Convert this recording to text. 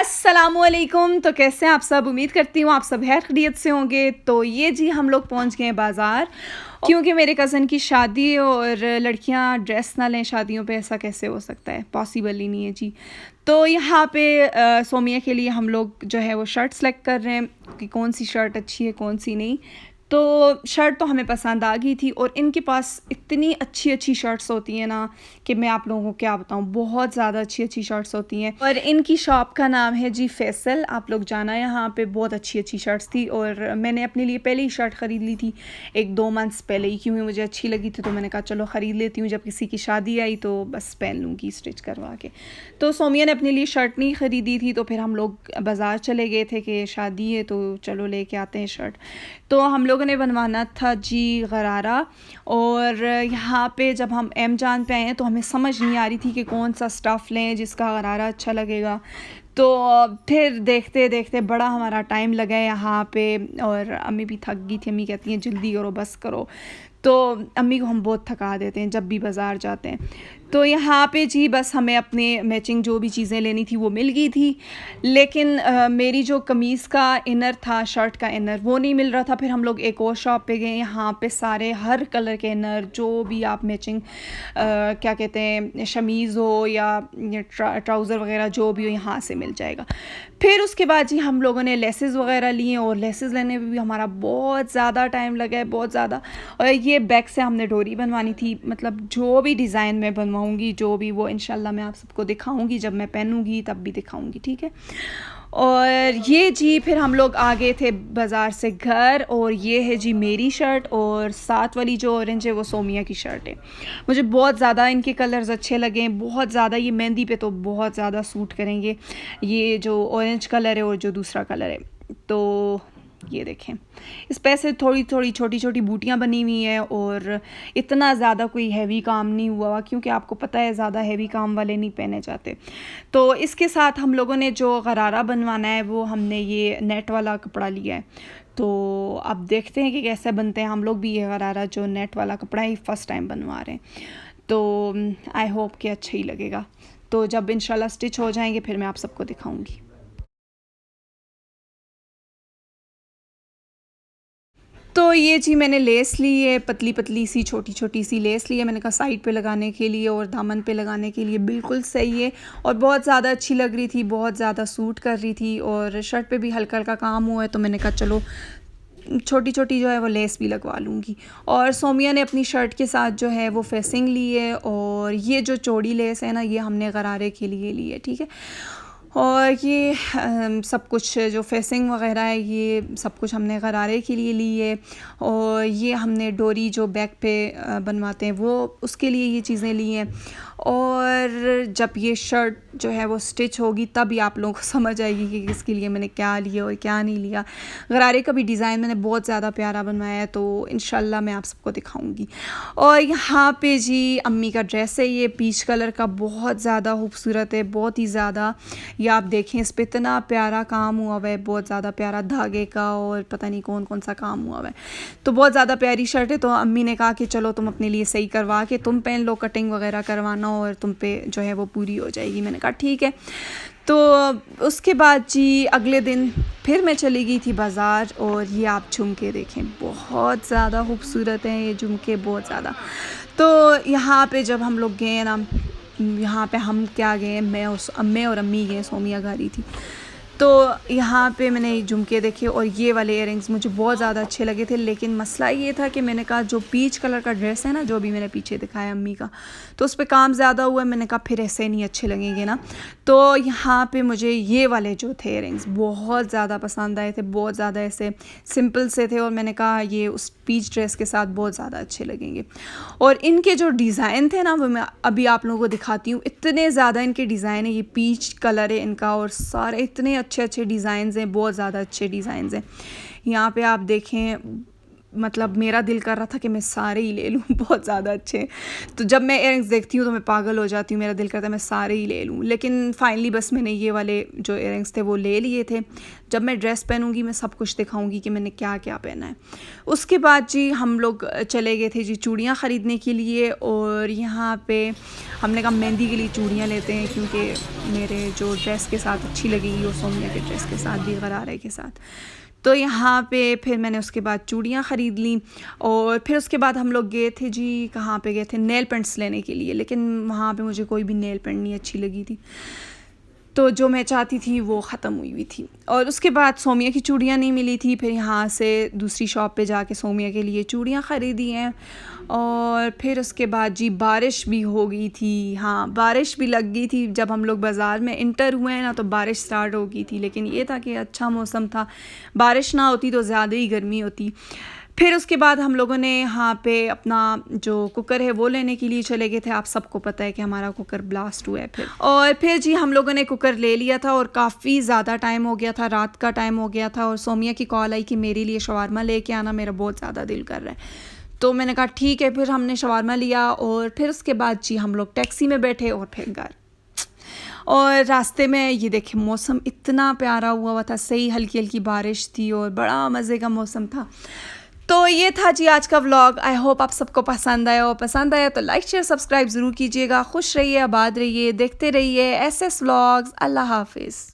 अस्सलामुअलैकुम। तो कैसे हैं आप सब? उम्मीद करती हूँ आप सब खैर खैरियत से होंगे। तो ये जी हम लोग पहुँच गए हैं बाज़ार, क्योंकि मेरे कज़न की शादी है और लड़कियाँ ड्रेस ना लें शादियों पे, ऐसा कैसे हो सकता है? पॉसिबल ही नहीं है जी। तो यहाँ पे सोमिया के लिए हम लोग जो है वो शर्ट सेलेक्ट कर रहे हैं कि कौन सी शर्ट अच्छी है कौन सी नहीं। तो शर्ट तो हमें पसंद आ गई थी और इनके पास इतनी अच्छी अच्छी शर्ट्स होती हैं ना कि मैं आप लोगों को क्या बताऊँ, बहुत ज़्यादा अच्छी अच्छी शर्ट्स होती हैं। और इनकी शॉप का नाम है जी फैसल, आप लोग जाना। यहाँ पे बहुत अच्छी अच्छी शर्ट्स थी और मैंने अपने लिए पहले ही शर्ट ख़रीद ली थी 1-2 मंथ्स पहले ही, क्योंकि मुझे अच्छी लगी थी। तो मैंने कहा चलो ख़रीद लेती हूँ, जब किसी की शादी आई तो बस पहन लूँगी स्टिच करवा के। तो सोमिया ने अपने लिए शर्ट नहीं ख़रीदी थी, तो फिर हम लोग बाज़ार चले गए थे कि शादी है तो चलो लेके आते हैं शर्ट। तो हम लोगों ने बनवाना था जी गरारा। और यहाँ पे जब हम एम जान पे आए हैं तो हमें समझ नहीं आ रही थी कि कौन सा स्टफ़ लें जिसका गरारा अच्छा लगेगा। तो फिर देखते देखते बड़ा हमारा टाइम लगा यहाँ पे और अम्मी भी थक गई थी। अम्मी कहती हैं जल्दी करो, बस करो। तो अम्मी को हम बहुत थका देते हैं जब भी बाज़ार जाते हैं। तो यहाँ पे जी बस हमें अपने मैचिंग जो भी चीज़ें लेनी थी वो मिल गई थी, लेकिन मेरी जो कमीज़ का इनर था, शर्ट का इनर, वो नहीं मिल रहा था। फिर हम लोग एक और शॉप पे गए, यहाँ पे सारे हर कलर के इनर जो भी आप मैचिंग क्या कहते हैं, शमीज़ हो या ट्राउज़र वगैरह जो भी हो यहाँ से मिल जाएगा। फिर उसके बाद जी हम लोगों ने लेसेस वगैरह लिए और लेसेस लेने में भी हमारा बहुत ज़्यादा टाइम लगा है, बहुत ज़्यादा। और ये बैक से हमने डोरी बनवानी थी, मतलब जो भी डिज़ाइन में बनवाऊँगी जो भी, वो इंशाल्लाह मैं आप सबको दिखाऊँगी, जब मैं पहनूँगी तब भी दिखाऊँगी, ठीक है। और ये जी फिर हम लोग आ गए थे बाज़ार से घर, और ये है जी मेरी शर्ट, और साथ वाली जो ऑरेंज है वो सोमिया की शर्ट है। मुझे बहुत ज़्यादा इनके कलर्स अच्छे लगे हैं, बहुत ज़्यादा। ये मेहंदी पे तो बहुत ज़्यादा सूट करेंगे, ये जो ऑरेंज कलर है और जो दूसरा कलर है। तो ये देखें, इस पे से थोड़ी थोड़ी छोटी छोटी बूटियाँ बनी हुई हैं और इतना ज़्यादा कोई हैवी काम नहीं हुआ, क्योंकि आपको पता है ज़्यादा हैवी काम वाले नहीं पहने जाते। तो इसके साथ हम लोगों ने जो गरारा बनवाना है वो हमने ये नेट वाला कपड़ा लिया है। तो अब देखते हैं कि कैसे बनते हैं। हम लोग भी ये गरारा जो नेट वाला कपड़ा ही फ़र्स्ट टाइम बनवा रहे हैं, तो आई होप कि अच्छा ही लगेगा। तो जब इंशाल्लाह स्टिच हो जाएंगे फिर मैं आप सबको दिखाऊँगी। तो ये जी मैंने लेस ली है, पतली पतली सी छोटी छोटी सी लेस ली है। मैंने कहा साइड पे लगाने के लिए और दामन पे लगाने के लिए बिल्कुल सही है, और बहुत ज़्यादा अच्छी लग रही थी, बहुत ज़्यादा सूट कर रही थी। और शर्ट पे भी हल्का हल्का काम हुआ है, तो मैंने कहा चलो छोटी छोटी जो है वो लेस भी लगवा लूँगी। और सोमिया ने अपनी शर्ट के साथ जो है वो फेसिंग ली है, और ये जो चौड़ी लेस है ना, ये हमने गरारे के लिए ली है, ठीक है। और ये सब कुछ जो फेसिंग वगैरह है ये सब कुछ हमने गरारे के लिए ली है। और ये हमने डोरी जो बैक पे बनवाते हैं वो उसके लिए ये चीज़ें ली हैं। और जब ये शर्ट जो है वो स्टिच होगी तब ही आप लोगों को समझ आएगी कि किसके लिए मैंने क्या लिया और क्या नहीं लिया। गरारे का भी डिज़ाइन मैंने बहुत ज़्यादा प्यारा बनवाया है, तो इंशाल्लाह मैं आप सबको दिखाऊंगी। और यहाँ पे जी अम्मी का ड्रेस है, ये पीच कलर का, बहुत ज़्यादा खूबसूरत है, बहुत ही ज़्यादा। ये आप देखें, इस पर इतना प्यारा काम हुआ हुआ है, बहुत ज़्यादा प्यारा धागे का, और पता नहीं कौन कौन सा काम हुआ हुआ है। तो बहुत ज़्यादा प्यारी शर्ट है। तो अम्मी ने कहा कि चलो तुम अपने लिए सही करवा के तुम पहन लो, कटिंग वगैरह करवाना और तुम पे जो है वो पूरी हो जाएगी। मैंने कहा ठीक है। तो उसके बाद जी अगले दिन फिर मैं चली गई थी बाज़ार, और ये आप झुमके देखें, बहुत ज़्यादा खूबसूरत हैं ये झुमके, बहुत ज़्यादा। तो यहाँ पे जब हम लोग गए ना, यहाँ पे हम क्या गए, मैं और अम्मी गए, सोमिया घर ही थी। तो यहाँ पे मैंने झुमके देखे और ये वाले इयररिंग्स मुझे बहुत ज़्यादा अच्छे लगे थे। लेकिन मसला ये था कि मैंने कहा जो पीच कलर का ड्रेस है ना, जो भी मैंने पीछे दिखाया अम्मी का, तो उस पर काम ज़्यादा हुआ है। मैंने कहा फिर ऐसे नहीं अच्छे लगेंगे ना। तो यहाँ पे मुझे ये वाले जो थे इयररिंग्स बहुत ज़्यादा पसंद आए थे, बहुत ज़्यादा ऐसे सिंपल से थे, और मैंने कहा ये उस पीच ड्रेस के साथ बहुत ज़्यादा अच्छे लगेंगे। और इनके जो डिज़ाइन थे ना वो मैं अभी आप लोगों को दिखाती हूँ। इतने ज़्यादा इनके डिज़ाइन है, ये पीच कलर है इनका, और सारे इतने अच्छे अच्छे डिज़ाइंस हैं, बहुत ज़्यादा अच्छे डिज़ाइंस हैं। यहाँ पे आप देखें, मतलब मेरा दिल कर रहा था कि मैं सारे ही ले लूँ बहुत ज़्यादा अच्छे। तो जब मैं इयररिंग्स देखती हूँ तो मैं पागल हो जाती हूँ, मेरा दिल करता है मैं सारे ही ले लूँ। लेकिन फाइनली बस मैंने ये वाले जो इयररिंग्स थे वो ले लिए थे। जब मैं ड्रेस पहनूँगी मैं सब कुछ दिखाऊँगी कि मैंने क्या क्या पहना है। उसके बाद जी हम लोग चले गए थे जी चूड़ियाँ ख़रीदने के लिए, और यहाँ पे हमने कहा मेहंदी के लिए चूड़ियाँ लेते हैं क्योंकि मेरे जो ड्रेस के साथ अच्छी लगेगी और सोमिया के ड्रेस के साथ भी, गरारे के साथ। तो यहाँ पे फिर मैंने उसके बाद चूड़ियाँ ख़रीद ली, और फिर उसके बाद हम लोग गए थे जी, कहाँ पे गए थे, नेल पेंट्स लेने के लिए। लेकिन वहाँ पे मुझे कोई भी नेल पेंट नहीं अच्छी लगी थी, तो जो मैं चाहती थी वो ख़त्म हुई हुई थी। और उसके बाद सोमिया की चूड़ियाँ नहीं मिली थी, फिर यहाँ से दूसरी शॉप पे जाके सोमिया के लिए चूड़ियाँ ख़रीदी हैं। और फिर उसके बाद जी बारिश भी हो गई थी, हाँ बारिश भी लग गई थी। जब हम लोग बाज़ार में इंटर हुए हैं ना तो बारिश स्टार्ट हो गई थी, लेकिन ये था कि अच्छा मौसम था, बारिश ना होती तो ज़्यादा ही गर्मी होती। फिर उसके बाद हम लोगों ने यहाँ पे अपना जो कुकर है वो लेने के लिए चले गए थे। आप सबको पता है कि हमारा कुकर ब्लास्ट हुआ है फिर। और फिर जी हम लोगों ने कुकर ले लिया था, और काफ़ी ज़्यादा टाइम हो गया था, रात का टाइम हो गया था, और सोमिया की कॉल आई कि मेरे लिए शवारमा लेके आना, मेरा बहुत ज़्यादा दिल कर रहा है। तो मैंने कहा ठीक है, फिर हमने शवारमा लिया, और फिर उसके बाद जी हम लोग टैक्सी में बैठे और फिर घर। और रास्ते में ये देखें मौसम इतना प्यारा हुआ था, सही हल्की हल्की बारिश थी और बड़ा मज़े का मौसम था। तो ये था जी आज का व्लॉग। आई होप आप सबको पसंद आया, और पसंद आया तो लाइक शेयर सब्सक्राइब ज़रूर कीजिएगा। खुश रहिए, आबाद रहिए, देखते रहिए SS व्लॉग्स। अल्लाह हाफिज़।